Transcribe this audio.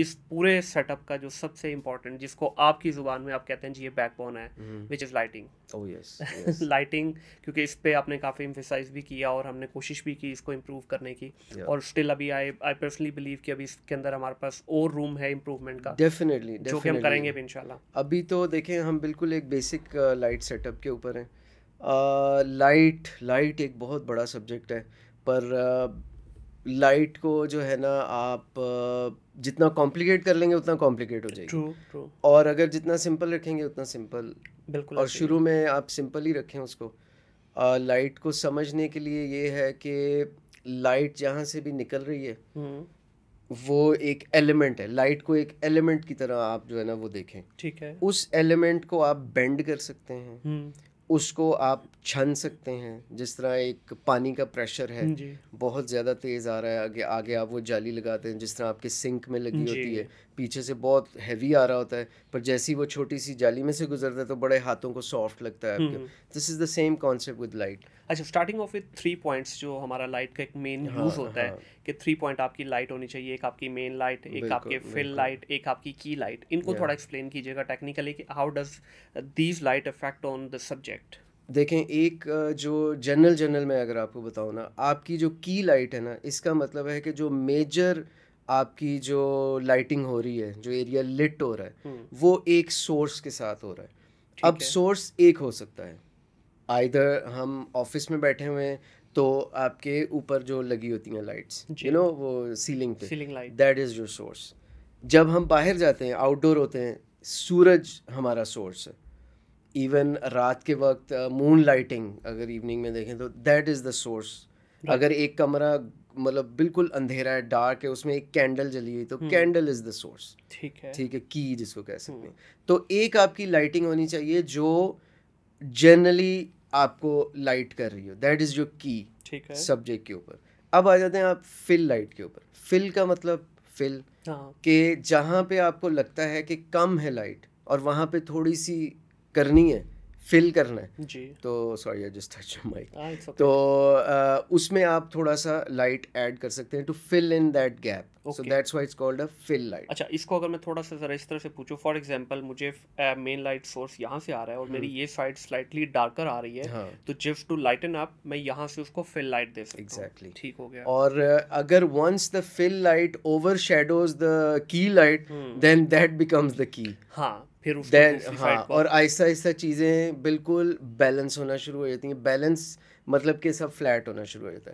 इस पूरे सेटअप का जो सबसे इम्पोर्टेंट, जिसको आपकी ज़ुबान में आप कहते हैं जी ये बैकबोन है, which is lighting. Oh yes lighting, क्योंकि इस पे आपने काफ़ी एम्फेसाइज भी किया और हमने कोशिश भी की इसको इम्प्रूव करने की, Yeah. और स्टिल अभी आई पर्सनली बिलीव कि अभी इसके अंदर हमारे पास और रूम है इम्प्रूवमेंट का, डेफिनेटली जो कि हम करेंगे भी इंशाल्लाह। अभी तो देखें हम बिल्कुल एक बेसिक लाइट सेटअप के ऊपर हैं। लाइट एक बहुत बड़ा सब्जेक्ट है, पर लाइट को जो है ना आप जितना कॉम्प्लिकेट कर लेंगे उतना कॉम्प्लिकेट हो जाएगी, ट्रू ट्रू, और अगर जितना सिंपल रखेंगे उतना सिंपल। बिल्कुल और ऐसे ही शुरू है। में आप सिंपल ही रखें उसको। लाइट को समझने के लिए ये है कि लाइट जहाँ से भी निकल रही है वो एक एलिमेंट है। लाइट को एक एलिमेंट की तरह आप जो है ना वो देखें। ठीक है। उस एलिमेंट को आप बेंड कर सकते हैं, हम्म, उसको आप छन सकते हैं। जिस तरह एक पानी का प्रेशर है, जी बहुत ज़्यादा तेज़ आ रहा है, आगे आगे आप वो जाली लगाते हैं जिस तरह आपके सिंक में लगी जी, होती है, पीछे से बहुत हैवी आ रहा होता है, पर जैसी वो छोटी सी जाली में से गुजरता है तो बड़े हाथों को सॉफ्ट लगता है आपके। This is the same concept with light. अच्छा, स्टार्टिंग ऑफ विद 3 पॉइंट्स, जो हमारा लाइट का एक मेन हाँ यूज़ होता है हाँ, कि 3 पॉइंट आपकी लाइट होनी चाहिए, एक आपकी मेन लाइट, एक बिल्कुल आपके फिल बिल्कुल। लाइट, एक आपकी की लाइट। इनको या थोड़ा एक्सप्लेन कीजिएगा टेक्निकली कि how does these light affect on the subject. देखें, एक जो जनरल में अगर आपको बताऊँ ना, आपकी जो की लाइट है ना, इसका मतलब है कि जो मेजर आपकी जो लाइटिंग हो रही है, जो एरिया लिट हो रहा है, वो एक सोर्स के साथ हो रहा है। अब ठीक है। सोर्स एक हो सकता है, आइदर हम ऑफिस में बैठे हुए हैं तो आपके ऊपर जो लगी होती हैं लाइट्स, जी, वो सीलिंग पे, ceiling light. That is your source. जब हम बाहर जाते हैं, आउटडोर होते हैं, सूरज हमारा सोर्स है। इवन रात के वक्त मून लाइटिंग अगर इवनिंग में देखें तो that is the source. Right. अगर एक कमरा मतलब बिल्कुल अंधेरा है, डार्क है, उसमें एक कैंडल जली हुई तो कैंडल इज़ द सोर्स। ठीक है। ठीक है, की जिसको कह सकते हैं। तो एक आपकी लाइटिंग होनी चाहिए जो जनरली आपको लाइट कर रही हो, दैट इज़ योर की ठीक है। सब्जेक्ट के ऊपर। अब आ जाते हैं आप फिल लाइट के ऊपर। फिल का मतलब फिल हाँ, के जहाँ पे आपको लगता है कि कम है लाइट और वहाँ पे थोड़ी सी करनी है, फिल करना है, जी। तो sorry I just touch mic. It's तो ओके। उसमें आप थोड़ा सा लाइट ऐड कर सकते हैं to fill in that gap, so Okay. That's why it's called a fill light. अच्छा, इसको अगर मैं थोड़ा सा ज़रा इस तरह से पूछूं, फॉर एग्जांपल मुझे मेन लाइट सोर्स यहाँ से आ रहा है और मेरी ये साइड स्लाइटली डार्कर आ रही है, हाँ तो जस्ट टू लाइटन अप मैं यहाँ से उसको फिल लाइट दे सकता हूँ। एग्जैक्टली। ठीक हो गया। और अगर once the fill light overshadows the key light, then that becomes the key. हाँ, फिर उसको देन दूसरी हाँ, साइड को और आहिस्ता आहिस्ता चीज़ें बिल्कुल बैलेंस होना शुरू हो जाती हैं। बैलेंस मतलब कि सब फ्लैट होना शुरू हो जाता है।